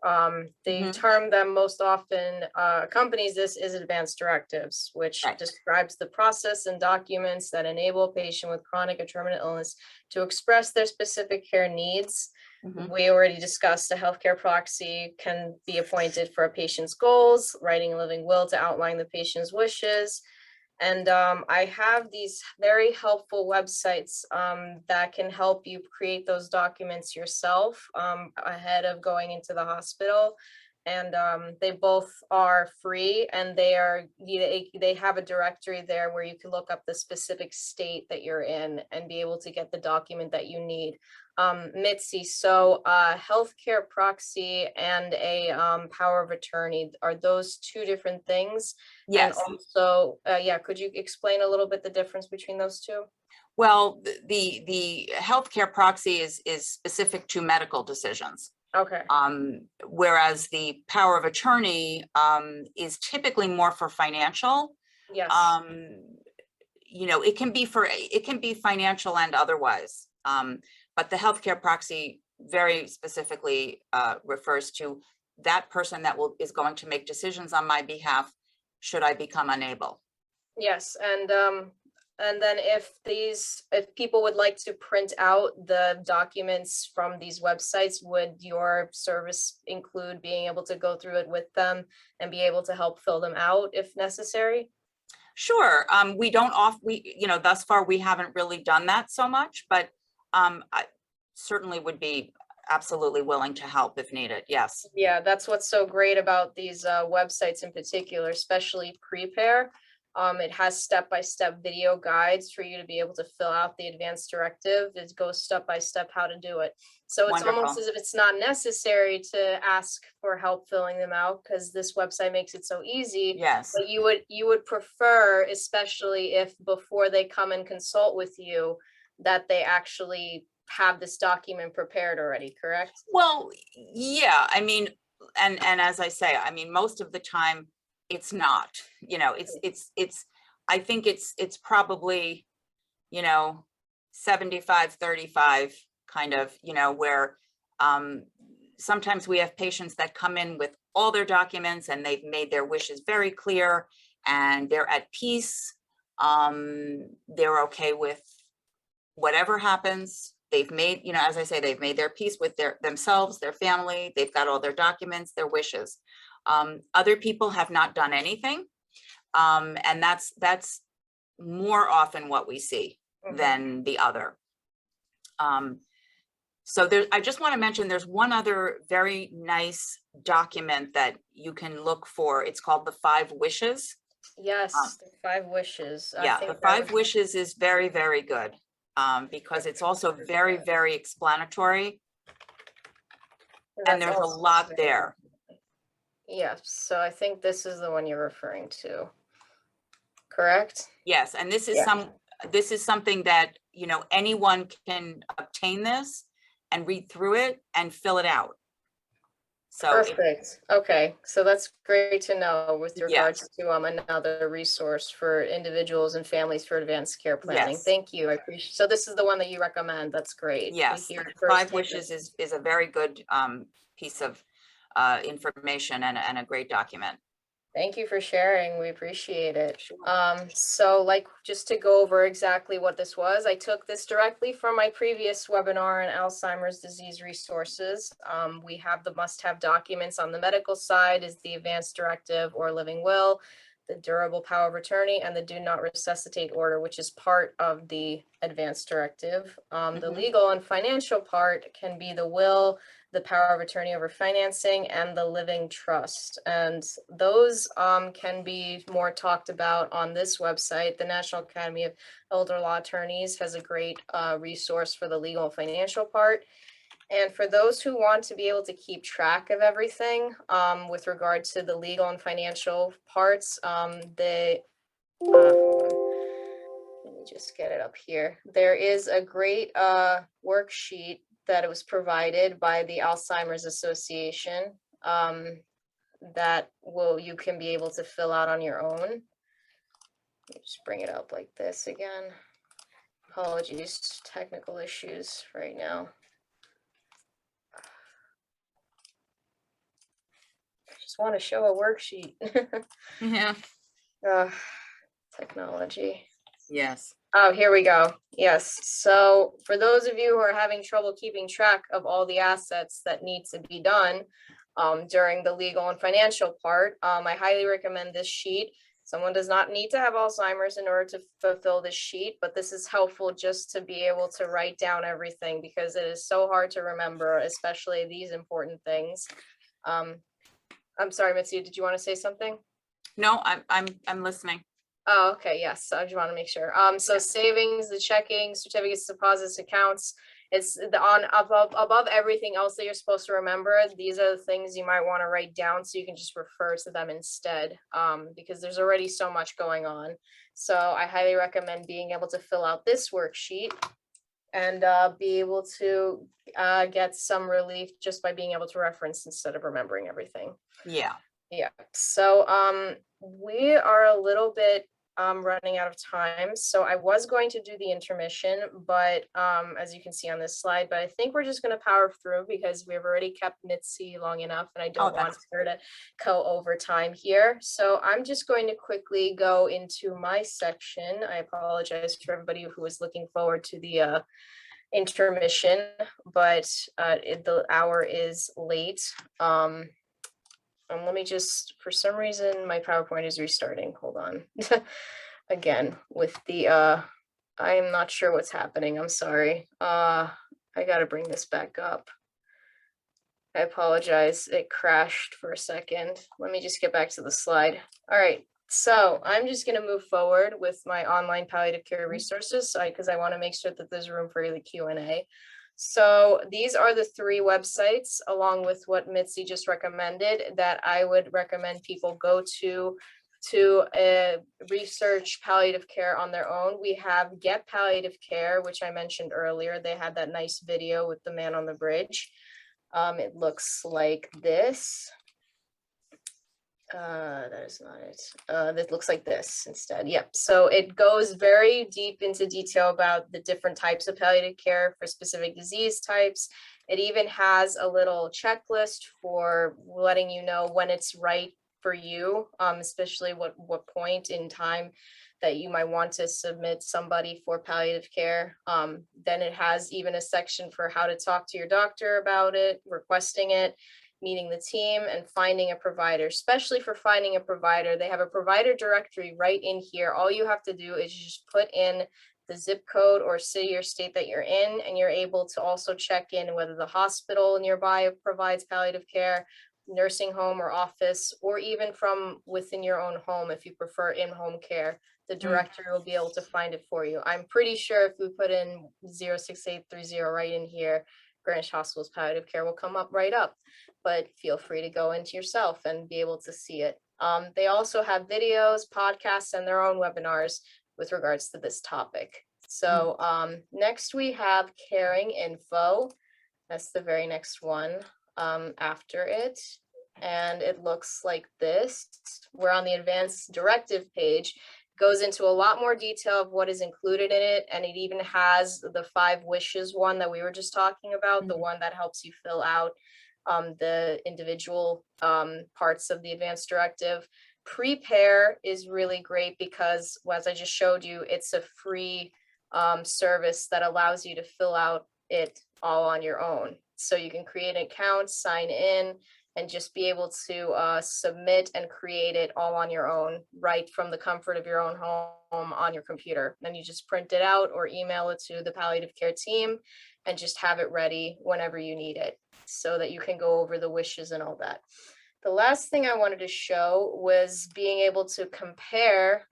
The term that most often accompanies this is advanced directives, which describes the process and documents that enable a patient with chronic or terminal illness to express their specific care needs. We already discussed a healthcare proxy can be appointed for a patient's goals, writing a living will to outline the patient's wishes. And I have these very helpful websites that can help you create those documents yourself ahead of going into the hospital. And they both are free, and they have a directory there where you can look up the specific state that you're in and be able to get the document that you need. Mitzi, so healthcare proxy and a power of attorney, are those 2 different things? Yes. And also, could you explain a little bit the difference between those 2? Well, the healthcare proxy is specific to medical decisions. Okay. Whereas the power of attorney is typically more for financial. Yes. It can be financial and otherwise. But the healthcare proxy very specifically refers to that person that is going to make decisions on my behalf should I become unable. Yes, and then if people would like to print out the documents from these websites, would your service include being able to go through it with them and be able to help fill them out if necessary? Sure. We don't thus far we haven't really done that so much, but I certainly would be absolutely willing to help if needed. Yes. Yeah, that's what's so great about these websites in particular, especially Prepare. It has step-by-step video guides for you to be able to fill out the advanced directive. It goes step-by-step how to do it. So it's Wonderful. Almost as if it's not necessary to ask for help filling them out, because this website makes it so easy. Yes. But you would prefer, especially if before they come and consult with you, that they actually have this document prepared already, correct? Well, yeah, I mean, and as I say, I mean, most of the time it's not, I think it's probably, 75-35 kind of, where sometimes we have patients that come in with all their documents and they've made their wishes very clear and they're at peace. They're okay with whatever happens. They've made, as I say, they've made their peace with themselves, their family. They've got all their documents, their wishes. Other people have not done anything. And that's more often what we see than the other. So I just want to mention there's one other very nice document that you can look for. It's called the 5 Wishes. Yes, the 5 Wishes. Yeah, the 5 Wishes is very, very good. Because it's also very, very explanatory. And there's a lot there. Yes, so I think this is the one you're referring to, correct? Yes, and this is something that, you know, anyone can obtain this and read through it and fill it out. So Perfect. Okay, so that's great to know with regards yes, to another resource for individuals and families for advanced care planning. yes, Thank you. I appreciate. So this is the one that you recommend. That's great. To yes. hear The it 5 firsthand. wishes is a very good piece of information and a great document. Thank you for sharing. We appreciate it. Sure. So like, just to go over exactly what this was, I took this directly from my previous webinar on Alzheimer's disease resources. We have the must-have documents on the medical side is the advance directive or living will, the durable power of attorney, and the do not resuscitate order, which is part of the advance directive. The legal and financial part can be the will, the power of attorney over financing, and the living trust. And those can be more talked about on this website. The National Academy of Elder Law Attorneys has a great resource for the legal and financial part. And for those who want to be able to keep track of everything with regard to the legal and financial parts, hold on. Let me just get it up here. There is a great worksheet that it was provided by the Alzheimer's Association that you can be able to fill out on your own. Let me just bring it up like this again. Apologies, technical issues right now. I just want to show a worksheet. Yeah. Technology. Yes. Oh, here we go. Yes. So for those of you who are having trouble keeping track of all the assets that need to be done during the legal and financial part, I highly recommend this sheet. Someone does not need to have Alzheimer's in order to fulfill this sheet, but this is helpful just to be able to write down everything because it is so hard to remember, especially these important things. I'm sorry, Mitzi, did you want to say something? No, I'm listening. Oh, okay, yes, I just want to make sure. So savings, the checking, certificates, deposits, accounts, it's the above everything else that you're supposed to remember. These are the things you might want to write down so you can just refer to them instead, because there's already so much going on. So I highly recommend being able to fill out this worksheet and be able to get some relief just by being able to reference instead of remembering everything. Yeah. Yeah, so we are a little bit running out of time, so I was going to do the intermission, but as you can see on this slide, but I think we're just going to power through because we've already kept Mitzi long enough and I don't want her to go over time here. So I'm just going to quickly go into my section. I apologize for everybody who was looking forward to the intermission, but the hour is late. Let me just, for some reason, my PowerPoint is restarting. Hold on. Again, with the, I am not sure what's happening. I'm sorry. I got to bring this back up. I apologize. It crashed for a second. Let me just get back to the slide. All right. So I'm just going to move forward with my online palliative care resources because I want to make sure that there's room for the Q&A. So these are the 3 websites, along with what Mitzi just recommended, that I would recommend people go to research palliative care on their own. We have Get Palliative Care, which I mentioned earlier. They had that nice video with the man on the bridge. It looks like this. That is not it. That looks like this instead. Yep. So it goes very deep into detail about the different types of palliative care for specific disease types. It even has a little checklist for letting you know when it's right for you, especially what point in time that you might want to submit somebody for palliative care. Then it has even a section for how to talk to your doctor about it, requesting it, meeting the team, and finding a provider. Especially for finding a provider, they have a provider directory right in here. All you have to do is just put in the zip code or city or state that you're in, and you're able to also check in whether the hospital nearby provides palliative care, nursing home or office, or even from within your own home if you prefer in-home care. The directory will be able to find it for you. I'm pretty sure if we put in 06830 right in here, Greenwich Hospital's palliative care will come up right up, but feel free to go into yourself and be able to see it. They also have videos, podcasts, and their own webinars with regards to this topic. So next we have caring info. That's the very next one after it. And it looks like this. We're on the advanced directive page. Goes into a lot more detail of what is included in it. And it even has the 5 wishes one that we were just talking about, the one that helps you fill out the individual parts of the advanced directive. Prepare is really great because, as I just showed you, it's a free service that allows you to fill out it all on your own. So you can create an account, sign in, and just be able to submit and create it all on your own, right from the comfort of your own home on your computer. Then you just print it out or email it to the palliative care team and just have it ready whenever you need it so that you can go over the wishes and all that. The last thing I wanted to show was being able to compare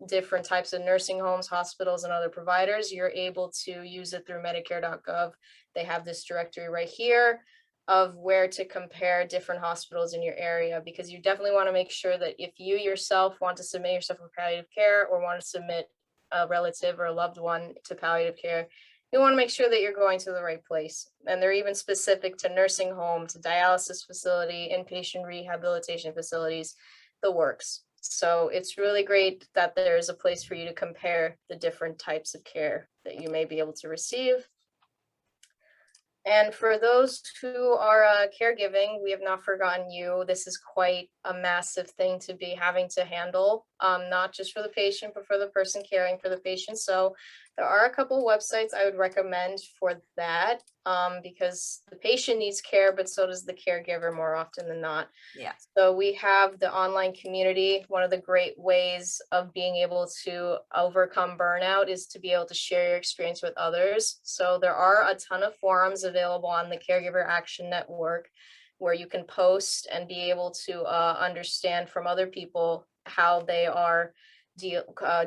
different types of nursing homes, hospitals, and other providers. You're able to use it through Medicare.gov. They have this directory right here of where to compare different hospitals in your area, because you definitely want to make sure that if you yourself want to submit yourself for palliative care or want to submit a relative or a loved one to palliative care, you want to make sure that you're going to the right place. And they're even specific to nursing home, to dialysis facility, inpatient rehabilitation facilities, the works. So it's really great that there's a place for you to compare the different types of care that you may be able to receive. And for those who are caregiving, we have not forgotten you. This is quite a massive thing to be having to handle, not just for the patient, but for the person caring for the patient. So there are a couple websites I would recommend for that, because the patient needs care, but so does the caregiver more often than not. Yeah. So we have the online community. One of the great ways of being able to overcome burnout is to be able to share your experience with others. So there are a ton of forums available on the Caregiver Action Network where you can post and be able to understand from other people how they are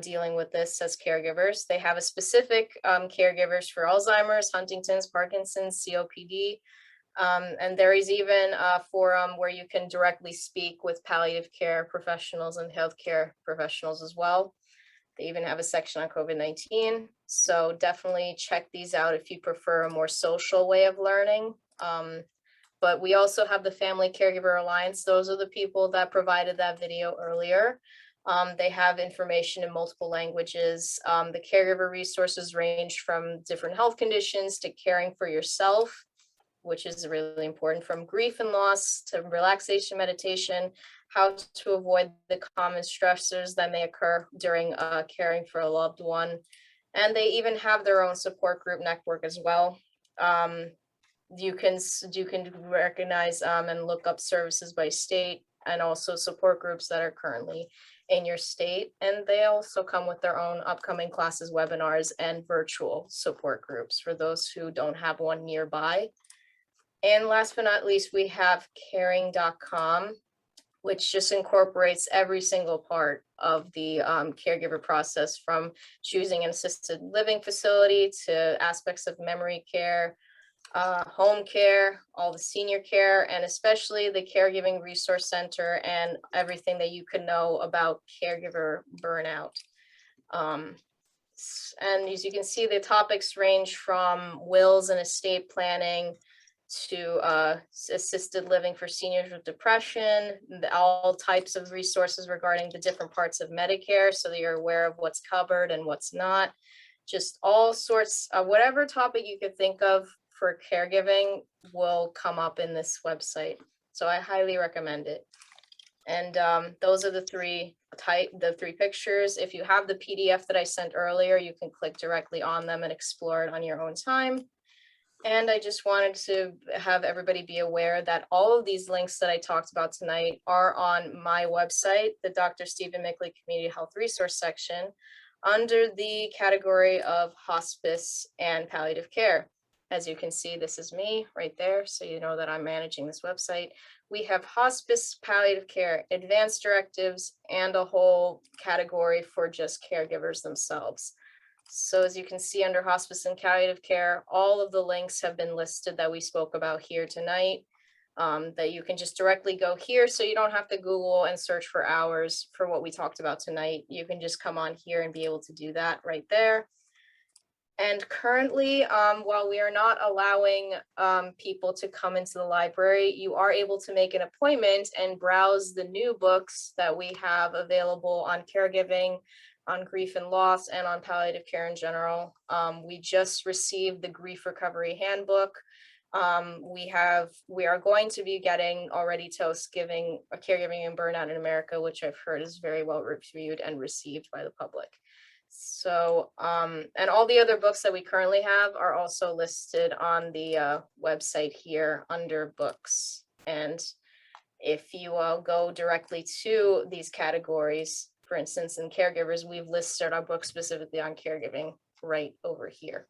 dealing with this as caregivers. They have a specific caregivers for Alzheimer's, Huntington's, Parkinson's, COPD. And there is even a forum where you can directly speak with palliative care professionals and healthcare professionals as well. They even have a section on COVID-19. So definitely check these out if you prefer a more social way of learning. But we also have the Family Caregiver Alliance. Those are the people that provided that video earlier. They have information in multiple languages. The caregiver resources range from different health conditions to caring for yourself, which is really important, from grief and loss to relaxation meditation, how to avoid the common stressors that may occur during caring for a loved one. And they even have their own support group network as well. You can recognize and look up services by state and also support groups that are currently in your state. And they also come with their own upcoming classes, webinars, and virtual support groups for those who don't have one nearby. And last but not least, we have caring.com, which just incorporates every single part of the caregiver process, from choosing an assisted living facility to aspects of memory care, home care, all the senior care, and especially the Caregiving Resource Center and everything that you can know about caregiver burnout. And as you can see, the topics range from wills and estate planning to assisted living for seniors with depression, all types of resources regarding the different parts of Medicare so that you're aware of what's covered and what's not. Just all sorts of whatever topic you could think of for caregiving will come up in this website. So I highly recommend it. And those are the three pictures. If you have the PDF that I sent earlier, you can click directly on them and explore it on your own time. And I just wanted to have everybody be aware that all of these links that I talked about tonight are on my website, the Dr. Stephen Mickley Community Health Resource section, under the category of hospice and palliative care. As you can see, this is me right there, so you know that I'm managing this website. We have hospice, palliative care, advanced directives, and a whole category for just caregivers themselves. So as you can see under hospice and palliative care, all of the links have been listed that we spoke about here tonight, that you can just directly go here, so you don't have to Google and search for hours for what we talked about tonight. You can just come on here and be able to do that right there. And currently, while we are not allowing people to come into the library, you are able to make an appointment and browse the new books that we have available on caregiving, on grief and loss, and on palliative care in general. We just received the Grief Recovery Handbook. We are going to be getting already Toast Giving, Caregiving and Burnout in America, which I've heard is very well reviewed and received by the public. So, and all the other books that we currently have are also listed on the website here under books. And if you go directly to these categories, for instance, in caregivers, we've listed our book specifically on caregiving right over here.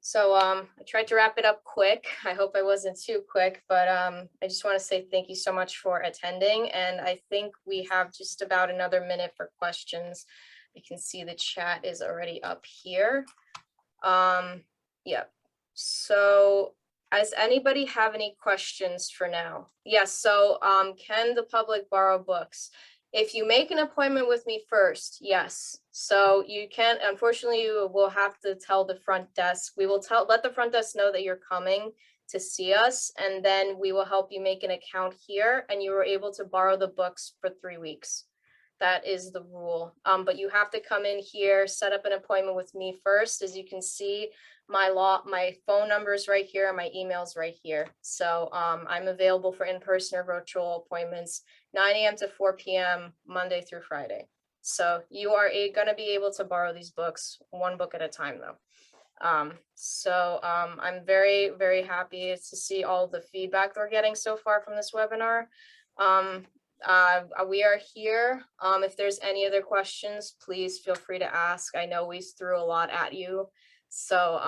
So I tried to wrap it up quick. I hope I wasn't too quick, but I just want to say thank you so much for attending. And I think we have just about another minute for questions. You can see the chat is already up here. Yeah. So does anybody have any questions for now? Yes. So can the public borrow books? If you make an appointment with me first, yes. So you can't, unfortunately, you will have to tell the front desk. We will let the front desk know that you're coming to see us, and then we will help you make an account here, and you are able to borrow the books for 3 weeks. That is the rule. But you have to come in here, set up an appointment with me first. As you can see, my phone number is right here, and my email's right here. So I'm available for in-person or virtual appointments, 9 a.m. to 4 p.m. Monday through Friday. So you are going to be able to borrow these books, one book at a time, though. I'm very, very happy to see all the feedback we're getting so far from this webinar. We are here. If there's any other questions, please feel free to ask. I know we threw a lot at you. So,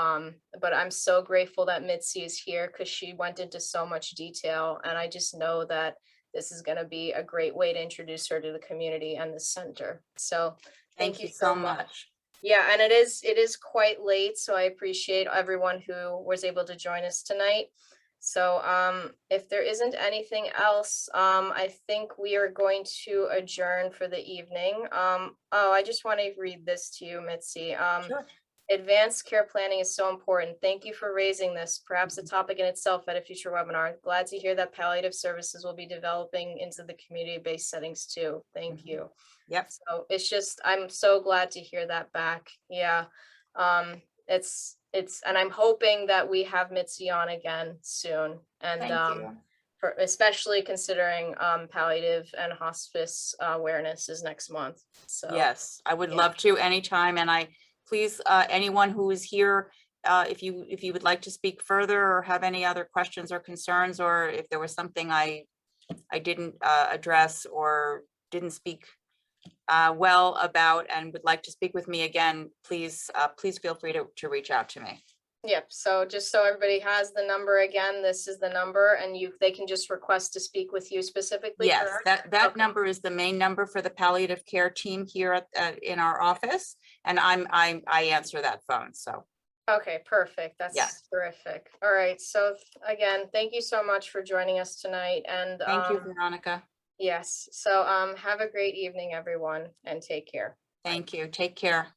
but I'm so grateful that Mitzi is here because she went into so much detail, and I just know that this is going to be a great way to introduce her to the community and the center. So thank you so much. Yeah, and it is quite late, so I appreciate everyone who was able to join us tonight. So if there isn't anything else, I think we are going to adjourn for the evening. I just want to read this to you, Mitzi. Sure. Advanced care planning is so important. Thank you for raising this, perhaps a topic in itself at a future webinar. Glad to hear that palliative services will be developing into the community-based settings too. Thank you. Yep. So it's just, I'm so glad to hear that back. Yeah. And I'm hoping that we have Mitzi on again soon. And Thank you. especially considering palliative and hospice awareness is next month. So yes, I would love to anytime. And please, anyone who is here, if you would like to speak further or have any other questions or concerns, or if there was something I didn't address or didn't speak well about and would like to speak with me again, please feel free to reach out to me. Yep. So just so everybody has the number again, this is the number, and they can just request to speak with you specifically. Yes, correct? that Okay. number is the main number for the palliative care team here in our office, and I answer that phone. So. Okay, perfect. That's terrific. All right. So again, thank you so much for joining us tonight. And thank you, Veronica. Yes. So have a great evening, everyone, and take care. Thank you. Take care.